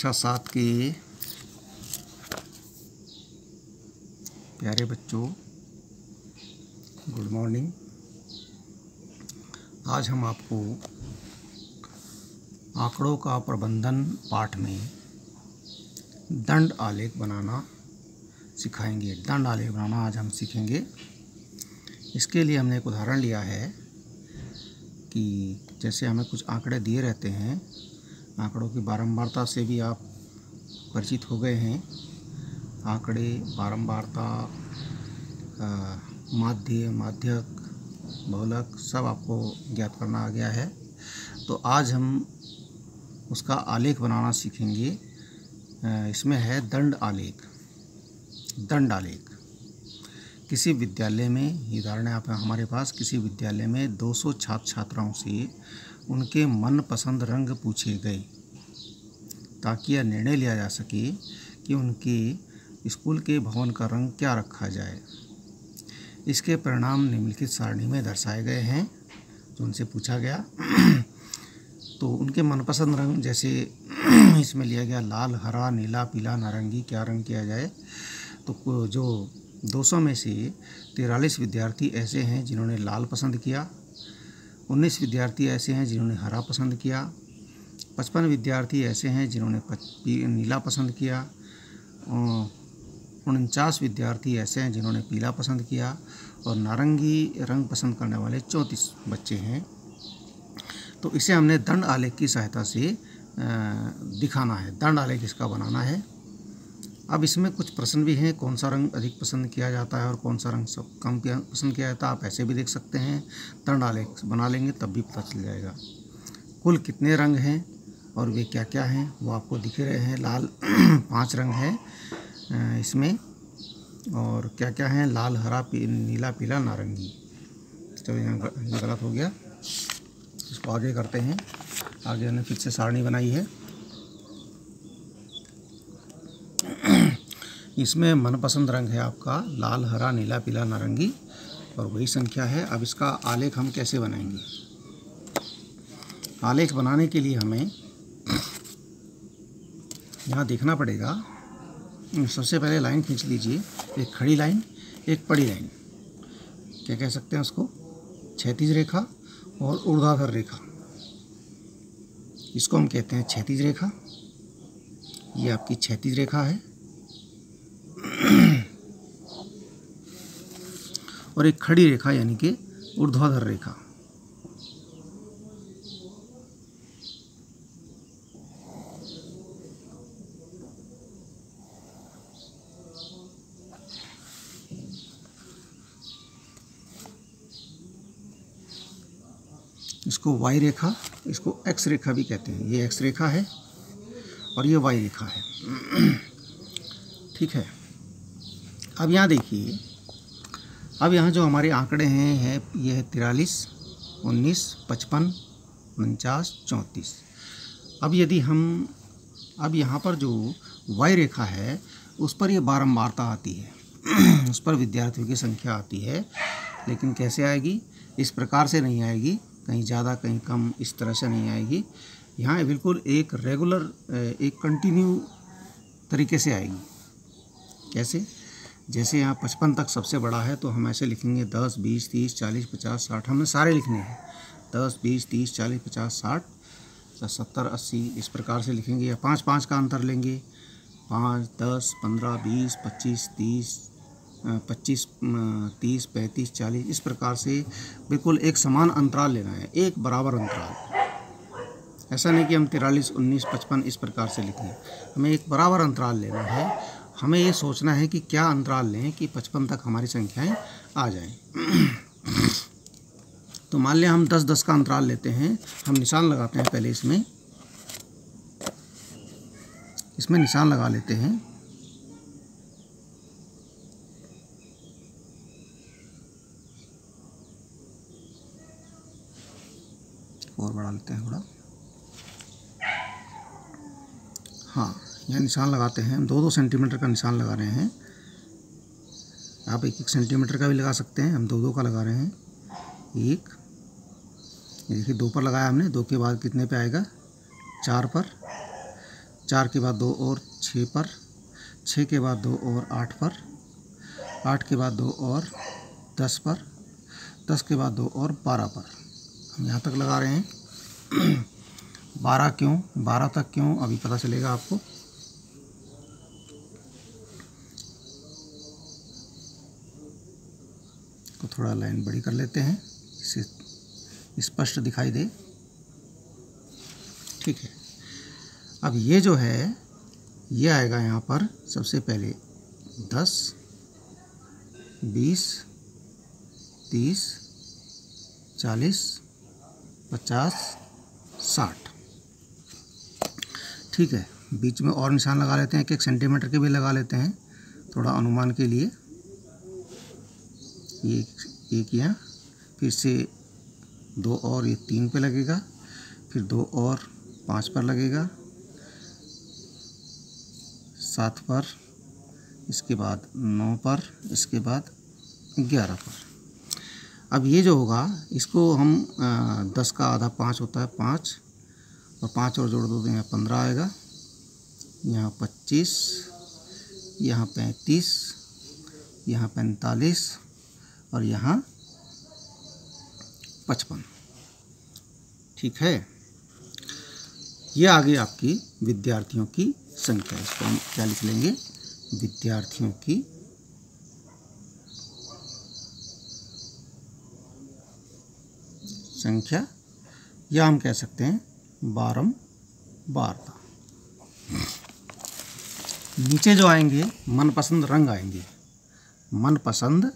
कक्षा 7 के प्यारे बच्चों, गुड मॉर्निंग। आज हम आपको आंकड़ों का प्रबंधन पाठ में दंड आलेख बनाना सिखाएंगे। दंड आलेख बनाना आज हम सीखेंगे। इसके लिए हमने एक उदाहरण लिया है कि जैसे हमें कुछ आंकड़े दिए रहते हैं, आंकड़ों की बारंबारता से भी आप परिचित हो गए हैं। आंकड़े, बारंबारता, माध्य, माध्यक, बहुलक सब आपको ज्ञात करना आ गया है। तो आज हम उसका आलेख बनाना सीखेंगे। इसमें है दंड आलेख। दंड आलेख किसी विद्यालय में, ये उदाहरण है आप हमारे पास, किसी विद्यालय में 200 छात्र छात्राओं से उनके मनपसंद रंग पूछे गए ताकि यह निर्णय लिया जा सके कि उनके स्कूल के भवन का रंग क्या रखा जाए। इसके परिणाम निम्नलिखित सारणी में दर्शाए गए हैं जो उनसे पूछा गया। तो उनके मनपसंद रंग जैसे इसमें लिया गया लाल, हरा, नीला, पीला, नारंगी, क्या रंग किया जाए। तो जो 200 में से 43 विद्यार्थी ऐसे हैं जिन्होंने लाल पसंद किया, 19 विद्यार्थी ऐसे हैं जिन्होंने हरा पसंद किया, 55 विद्यार्थी ऐसे हैं जिन्होंने नीला पसंद किया, 49 विद्यार्थी ऐसे हैं जिन्होंने पीला पसंद किया और नारंगी रंग पसंद करने वाले 34 बच्चे हैं। तो इसे हमने दंड आलेख की सहायता से दिखाना है। दंड आलेख इसका बनाना है। अब इसमें कुछ प्रश्न भी हैं, कौन सा रंग अधिक पसंद किया जाता है और कौन सा रंग सब कम पसंद किया जाता है। आप ऐसे भी देख सकते हैं। दंड आलेख बना लेंगे तब भी पता चल जाएगा। कुल कितने रंग हैं और वे क्या क्या हैं वो आपको दिख रहे हैं। लाल 5 रंग हैं इसमें, और क्या क्या हैं, लाल, हरा, नीला, पीला, नारंगी। चलो यहाँ गलत हो गया, इसको आगे करते हैं। आगे हमने फिर से सारणी बनाई है। इसमें मनपसंद रंग है आपका लाल, हरा, नीला, पीला, नारंगी और वही संख्या है। अब इसका आलेख हम कैसे बनाएंगे? आलेख बनाने के लिए हमें यहाँ देखना पड़ेगा। सबसे पहले लाइन खींच लीजिए, एक खड़ी लाइन, एक पड़ी लाइन। क्या कह सकते हैं उसको? क्षैतिज रेखा और ऊर्ध्वाधर रेखा। इसको हम कहते हैं क्षैतिज रेखा। ये आपकी क्षैतिज रेखा है और एक खड़ी रेखा यानी कि ऊर्ध्वाधर रेखा। इसको वाई रेखा, इसको एक्स रेखा भी कहते हैं। ये एक्स रेखा है और ये वाई रेखा है। ठीक है। अब यहाँ देखिए, अब यहाँ जो हमारे आंकड़े हैं ये है 43, 19, 55, 49, 34। अब यदि हम अब यहाँ पर जो वाई रेखा है उस पर ये बारंबारता आती है। उस पर विद्यार्थियों की संख्या आती है, लेकिन कैसे आएगी? इस प्रकार से नहीं आएगी, कहीं ज़्यादा कहीं कम, इस तरह से नहीं आएगी। यहाँ बिल्कुल एक रेगुलर, एक कंटिन्यू तरीके से आएगी। कैसे? जैसे यहाँ 55 तक सबसे बड़ा है तो हम ऐसे लिखेंगे 10, 20, 30, 40, 50, 60। हमने सारे लिखने हैं, 10, 20, 30, 40, 50, 60, 70, 80, इस प्रकार से लिखेंगे। या 5-5 का अंतर लेंगे, 5, 10, 15, 20, 25, 30, 25, 30, 35, 40, इस प्रकार से बिल्कुल एक समान अंतराल लेना है, एक बराबर अंतराल। ऐसा नहीं कि हम 43, 19, 55 इस प्रकार से लिखें। हमें एक बराबर अंतराल लेना है। हमें ये सोचना है कि क्या अंतराल लें कि 55 तक हमारी संख्याएं आ जाएं। तो मान लिया हम 10-10 का अंतराल लेते हैं। हम निशान लगाते हैं पहले इसमें निशान लगा लेते हैं। और बढ़ा लेते हैं थोड़ा। हाँ, यहाँ निशान लगाते हैं। हम 2-2 सेंटीमीटर का निशान लगा रहे हैं। आप 1-1 सेंटीमीटर का भी लगा सकते हैं। हम 2-2 का लगा रहे हैं। 1, ये देखिए 2 पर लगाया हमने। 2 के बाद कितने पे आएगा? 4 पर। 4 के बाद 2 और 6 पर, 6 के बाद 2 और 8 पर, 8 के बाद 2 और 10 पर, 10 के बाद 2 और 12 पर। हम यहाँ तक लगा रहे हैं। 12 क्यों, 12 तक क्यों, अभी पता चलेगा आपको। तो थोड़ा लाइन बड़ी कर लेते हैं, इसे स्पष्ट दिखाई दे। ठीक है, अब ये जो है ये आएगा यहाँ पर सबसे पहले 10, 20, 30, 40, 50, 60। ठीक है, बीच में और निशान लगा लेते हैं, 1-1 सेंटीमीटर के भी लगा लेते हैं थोड़ा अनुमान के लिए। ये एक यहाँ, फिर से 2 और ये 3 पे लगेगा, फिर 2 और 5 पर लगेगा, 7 पर, इसके बाद 9 पर, इसके बाद 11 पर। अब ये जो होगा इसको हम 10 का आधा 5 होता है, 5 और 5 और जोड़ दो तो यहाँ 15 आएगा, यहाँ 25, यहाँ 35, यहाँ 45 और यहाँ 55। ठीक है, ये आ गई आपकी विद्यार्थियों की संख्या। इसको हम क्या लिख लेंगे, विद्यार्थियों की संख्या, या हम कह सकते हैं बारंबारता। नीचे जो आएंगे मनपसंद रंग आएंगे, मनपसंद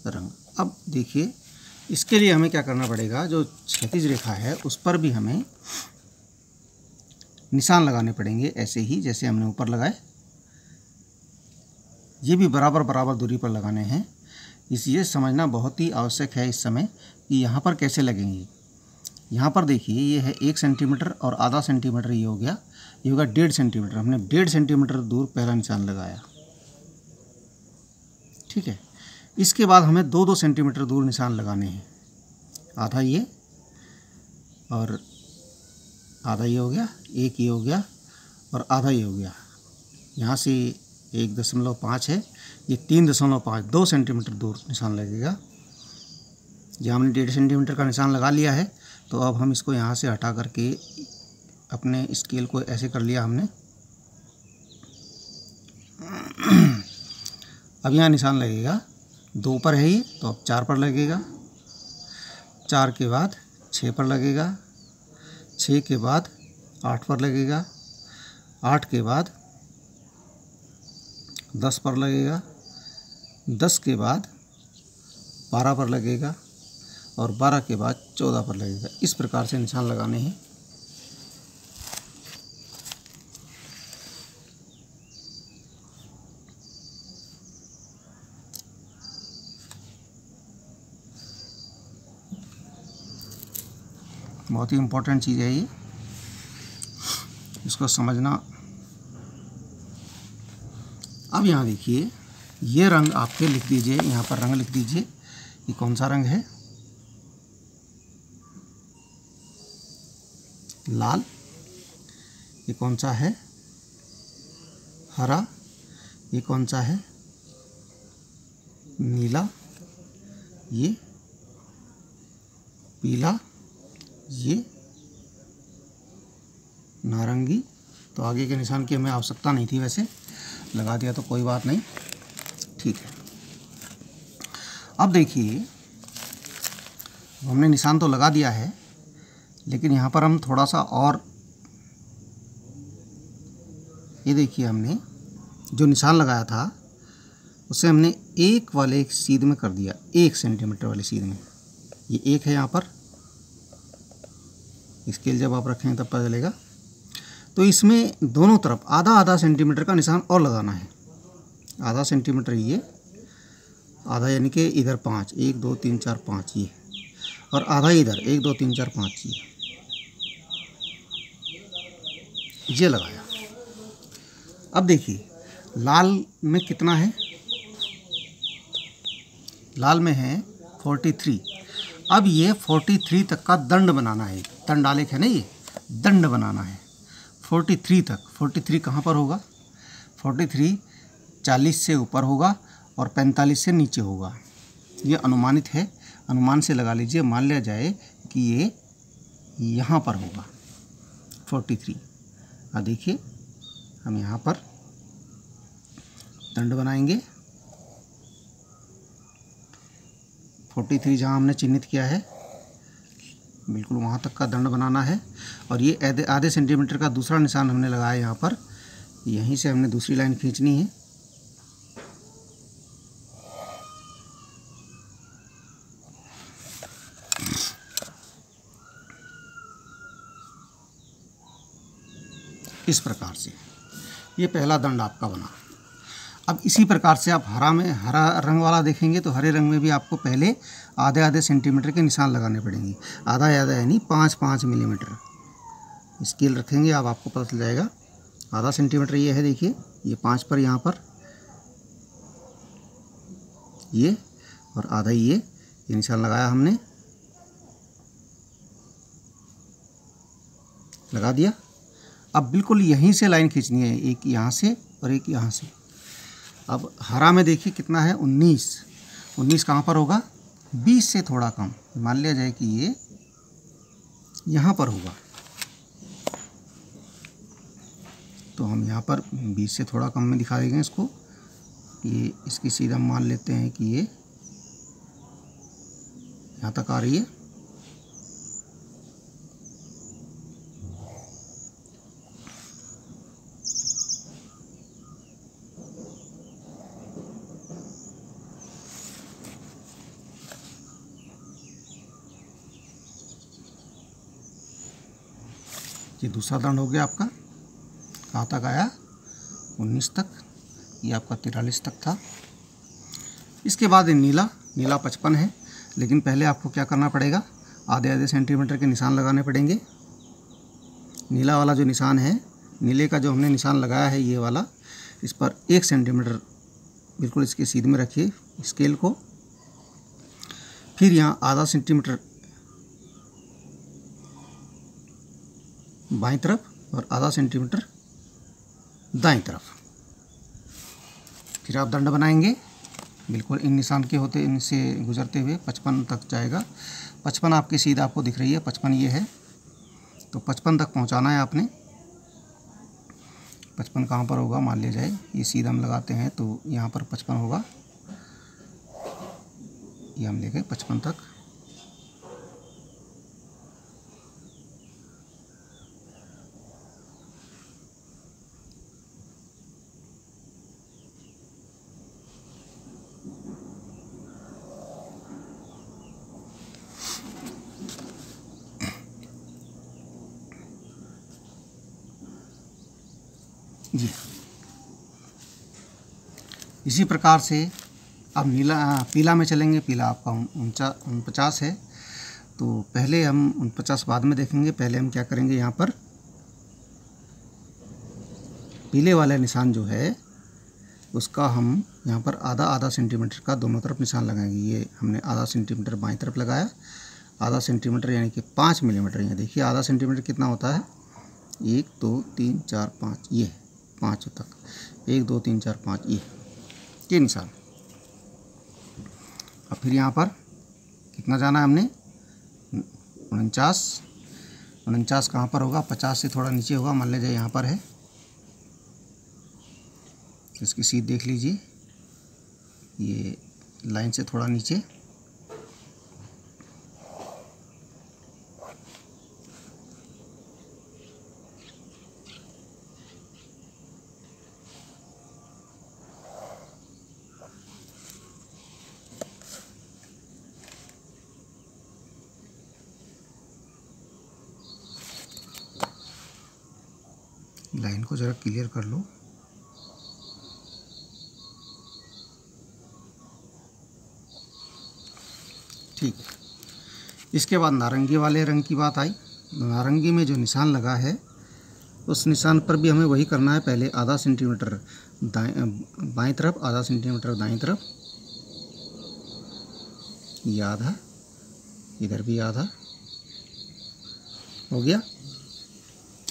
रंग। अब देखिए इसके लिए हमें क्या करना पड़ेगा, जो क्षैतिज रेखा है उस पर भी हमें निशान लगाने पड़ेंगे, ऐसे ही जैसे हमने ऊपर लगाए। ये भी बराबर बराबर दूरी पर लगाने हैं। इसलिए समझना बहुत ही आवश्यक है इस समय कि यहाँ पर कैसे लगेंगे। यहाँ पर देखिए ये है 1 सेंटीमीटर और आधा सेंटीमीटर, ये हो गया, ये होगा 1.5 सेंटीमीटर। हमने 1.5 सेंटीमीटर दूर पहला निशान लगाया। ठीक है, इसके बाद हमें 2-2 सेंटीमीटर दूर निशान लगाने हैं। आधा ये और आधा ये हो गया, एक ये हो गया और आधा ये हो गया। यहाँ से 1.5 है, ये 3.5, 2 सेंटीमीटर दूर निशान लगेगा। जहाँ हमने 1.5 सेंटीमीटर का निशान लगा लिया है, तो अब हम इसको यहाँ से हटा करके अपने स्केल को ऐसे कर लिया हमने। अब यहाँ निशान लगेगा, 2 पर है ये, तो अब 4 पर लगेगा, 4 के बाद 6 पर लगेगा, 6 के बाद 8 पर लगेगा, 8 के बाद 10 पर लगेगा, 10 के बाद 12 पर लगेगा और 12 के बाद 14 पर लगेगा। इस प्रकार से निशान लगाने हैं। बहुत ही इम्पोर्टेंट चीज़ है ये, इसको समझना। अब यहाँ देखिए ये रंग आपके लिख दीजिए, यहाँ पर रंग लिख दीजिए। ये कौन सा रंग है, लाल। ये कौन सा है, हरा। ये कौन सा है, नीला। ये पीला, ये नारंगी। तो आगे के निशान की हमें आवश्यकता नहीं थी, वैसे लगा दिया तो कोई बात नहीं। ठीक है, अब देखिए हमने निशान तो लगा दिया है, लेकिन यहाँ पर हम थोड़ा सा और, ये देखिए हमने जो निशान लगाया था उसे हमने एक वाले सीध में कर दिया, 1 सेंटीमीटर वाले सीध में। ये 1 है यहाँ पर, स्केल जब आप रखेंगे तब पता चलेगा। तो इसमें दोनों तरफ आधा आधा सेंटीमीटर का निशान और लगाना है। आधा सेंटीमीटर ये, आधा यानी कि इधर 5, 1 2 3 4 5 ये, और आधा इधर 1 2 3 4 5 ये लगाया। अब देखिए लाल में कितना है, लाल में है 43। अब ये 43 तक का दंड बनाना है। दंड आलेख है ना, ये दंड बनाना है 43 तक। 43 कहाँ पर होगा? 43 40 से ऊपर होगा और 45 से नीचे होगा। ये अनुमानित है, अनुमान से लगा लीजिए। मान लिया जाए कि ये यहाँ पर होगा 43। अब देखिए हम यहाँ पर दंड बनाएंगे। 43 जहाँ हमने चिन्हित किया है बिल्कुल वहाँ तक का दंड बनाना है। और ये आधे सेंटीमीटर का दूसरा निशान हमने लगाया यहाँ पर। यहीं से हमने दूसरी लाइन खींचनी है। इस प्रकार से ये पहला दंड आपका बना। अब इसी प्रकार से आप हरा रंग वाला देखेंगे तो हरे रंग में भी आपको पहले आधे आधे सेंटीमीटर के निशान लगाने पड़ेंगे। आधा यानी 5-5 मिलीमीटर स्केल रखेंगे आप, आपको पता चल जाएगा। आधा सेंटीमीटर ये है, देखिए ये 5 पर, यहाँ पर ये, और आधा ये निशान लगाया हमने, लगा दिया। अब बिल्कुल यहीं से लाइन खींचनी है, एक यहाँ से और एक यहाँ से। अब हरा में देखिए कितना है 19 कहाँ पर होगा? 20 से थोड़ा कम। मान लिया जाए कि ये यहाँ पर होगा, तो हम यहाँ पर 20 से थोड़ा कम में दिखा देंगे इसको। ये इसकी सीधा मान लेते हैं कि ये यहाँ तक आ रही है। ये दूसरा दंड हो गया आपका। कहाँ तक आया? 19 तक। ये आपका 43 तक था। इसके बाद नीला 55 है, लेकिन पहले आपको क्या करना पड़ेगा? आधे आधे सेंटीमीटर के निशान लगाने पड़ेंगे। नीला वाला जो निशान है, नीले का जो हमने निशान लगाया है ये वाला, इस पर 1 सेंटीमीटर बिल्कुल इसके सीध में रखिए स्केल को। फिर यहाँ आधा सेंटीमीटर बाईं तरफ और आधा सेंटीमीटर दाईं तरफ। फिर आप दंड बनाएंगे बिल्कुल इन निशान के होते, इनसे गुजरते हुए 55 तक जाएगा। 55 आपकी सीध आपको दिख रही है, 55 ये है, तो 55 तक पहुंचाना है आपने। 55 कहाँ पर होगा? मान लिया जाए ये सीधा हम लगाते हैं तो यहाँ पर 55 होगा। ये हम ले गए 55 तक। जी इसी प्रकार से अब पीला में चलेंगे। पीला आपका 49 है, तो पहले हम 49 बाद में देखेंगे। पहले हम क्या करेंगे, यहाँ पर पीले वाले निशान जो है उसका हम यहाँ पर आधा सेंटीमीटर का दोनों तरफ निशान लगाएंगे। ये हमने आधा सेंटीमीटर बाईं तरफ लगाया, आधा सेंटीमीटर यानी कि 5 मिलीमीटर। यहाँ देखिए आधा सेंटीमीटर कितना होता है? 1 2 3 4 5, ये 5 तक 1 2 3 4 5 ये निशान। अब फिर यहाँ पर कितना जाना है हमने? 49 कहाँ पर होगा? 50 से थोड़ा नीचे होगा। मान लीजिए यहाँ पर है, इसकी सीध देख लीजिए, ये लाइन से थोड़ा नीचे। लाइन को ज़रा क्लियर कर लो। ठीक है। इसके बाद नारंगी वाले रंग की बात आई। नारंगी में जो निशान लगा है उस निशान पर भी हमें वही करना है। पहले आधा सेंटीमीटर बाईं तरफ, आधा सेंटीमीटर दाईं तरफ, ये आधा, इधर भी आधा, हो गया।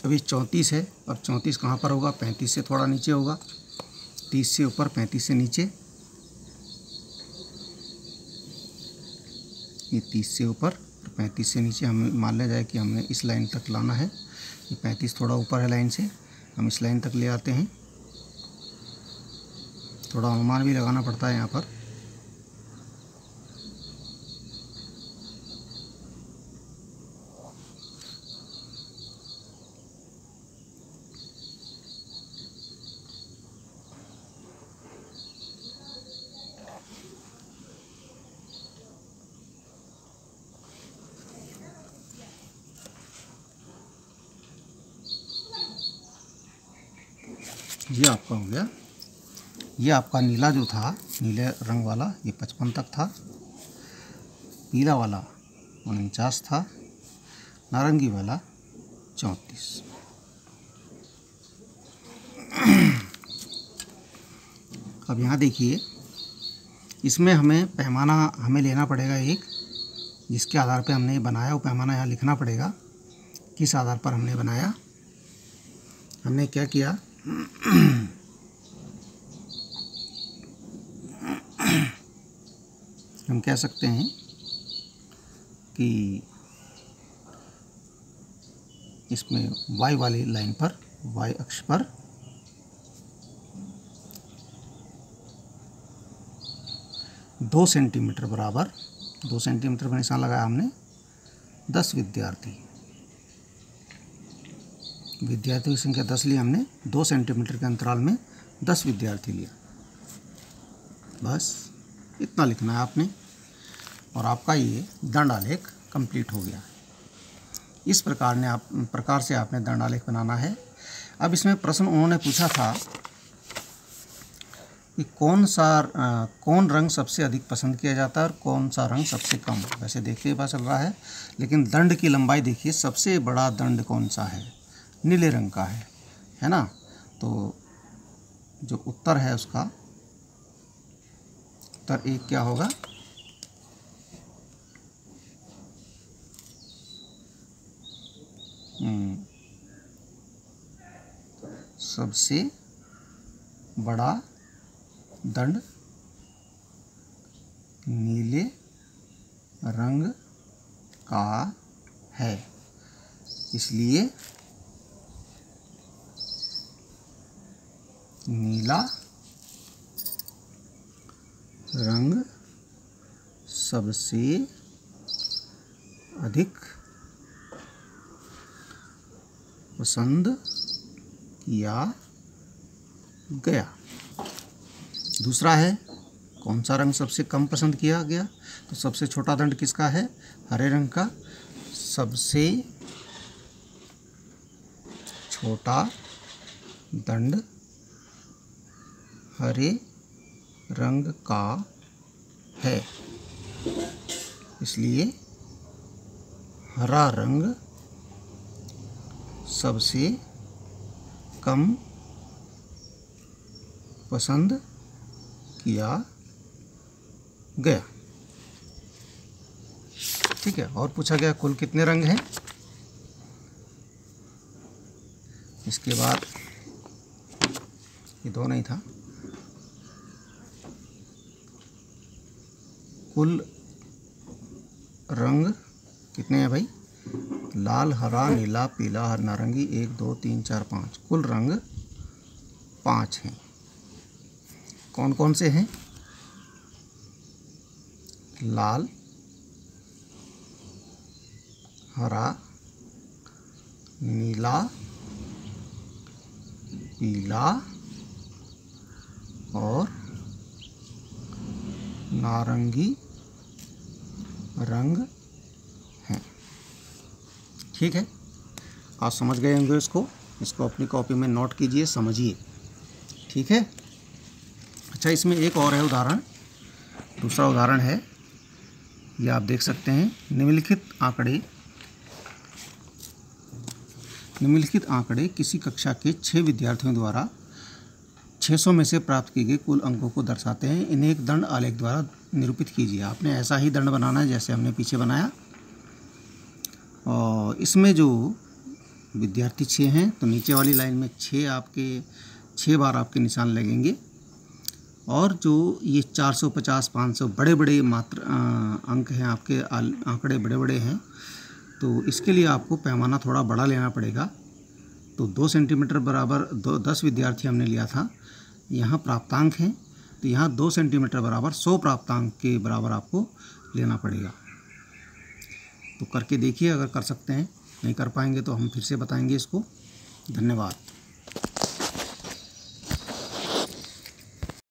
अभी 34 है, और 34 कहाँ पर होगा? 35 से थोड़ा नीचे होगा, 30 से ऊपर 35 से नीचे, ये 30 से ऊपर और 35 से नीचे। हम मान लिया जाए कि हमने इस लाइन तक लाना है, ये 35 थोड़ा ऊपर है लाइन से, हम इस लाइन तक ले आते हैं। थोड़ा अनुमान भी लगाना पड़ता है यहाँ पर। ये आपका हो गया। ये आपका नीला जो था, नीले रंग वाला, ये 55 तक था, पीला वाला 49 था, नारंगी वाला 34। अब यहाँ देखिए, इसमें हमें पैमाना हमें लेना पड़ेगा एक, जिसके आधार पे हमने बनाया वो पैमाना यहाँ लिखना पड़ेगा, किस आधार पर हमने बनाया। हमने क्या किया, हम कह सकते हैं कि इसमें y वाली लाइन पर, y अक्ष पर 2 सेंटीमीटर बराबर, 2 सेंटीमीटर का निशान लगाया हमने, 10 विद्यार्थियों की संख्या 10 ली हमने, 2 सेंटीमीटर के अंतराल में 10 विद्यार्थी लिया। बस इतना लिखना है आपने, और आपका ये दंड आलेख कंप्लीट हो गया। इस प्रकार से आपने दंड आलेख बनाना है। अब इसमें प्रश्न उन्होंने पूछा था कि कौन रंग सबसे अधिक पसंद किया जाता है और कौन सा रंग सबसे कम। वैसे देखिए पता चल रहा है, लेकिन दंड की लंबाई देखिए, सबसे बड़ा दंड कौन सा है? नीले रंग का है ना। तो जो उत्तर है उसका, उत्तर 1 क्या होगा? सबसे बड़ा दंड नीले रंग का है, इसलिए नीला रंग सबसे अधिक पसंद किया गया। दूसरा है, कौन सा रंग सबसे कम पसंद किया गया? तो सबसे छोटा दंड किसका है? हरे रंग का। सबसे छोटा दंड हरे रंग का है, इसलिए हरा रंग सबसे कम पसंद किया गया। ठीक है। और पूछा गया कुल कितने रंग हैं। इसके बाद ये 2 नहीं था, कुल रंग कितने हैं भाई? लाल, हरा, नीला, पीला, नारंगी, 1 2 3 4 5, कुल रंग 5 हैं। कौन कौन से हैं? लाल, हरा, नीला, पीला और नारंगी रंग हैं। ठीक है, आप समझ गए होंगे इसको अपनी कॉपी में नोट कीजिए, समझिए। ठीक है। अच्छा, इसमें एक और है उदाहरण, दूसरा उदाहरण है, ये आप देख सकते हैं। निम्नलिखित आंकड़े किसी कक्षा के 6 विद्यार्थियों द्वारा 600 में से प्राप्त किए गए कुल अंकों को दर्शाते हैं। इन्हें एक दंड आलेख द्वारा निरूपित कीजिए। आपने ऐसा ही दंड बनाना है जैसे हमने पीछे बनाया। और इसमें जो विद्यार्थी 6 हैं तो नीचे वाली लाइन में 6 बार आपके निशान लगेंगे। और जो ये 450, 500 बड़े बड़े अंक हैं, आपके आंकड़े बड़े बड़े हैं, तो इसके लिए आपको पैमाना थोड़ा बड़ा लेना पड़ेगा। तो 2 सेंटीमीटर बराबर 10 विद्यार्थी हमने लिया था। यहाँ प्राप्तांक हैं तो यहाँ 2 सेंटीमीटर बराबर 100 प्राप्तांक के बराबर आपको लेना पड़ेगा। तो करके देखिए, अगर कर सकते हैं, नहीं कर पाएंगे तो हम फिर से बताएंगे इसको। धन्यवाद।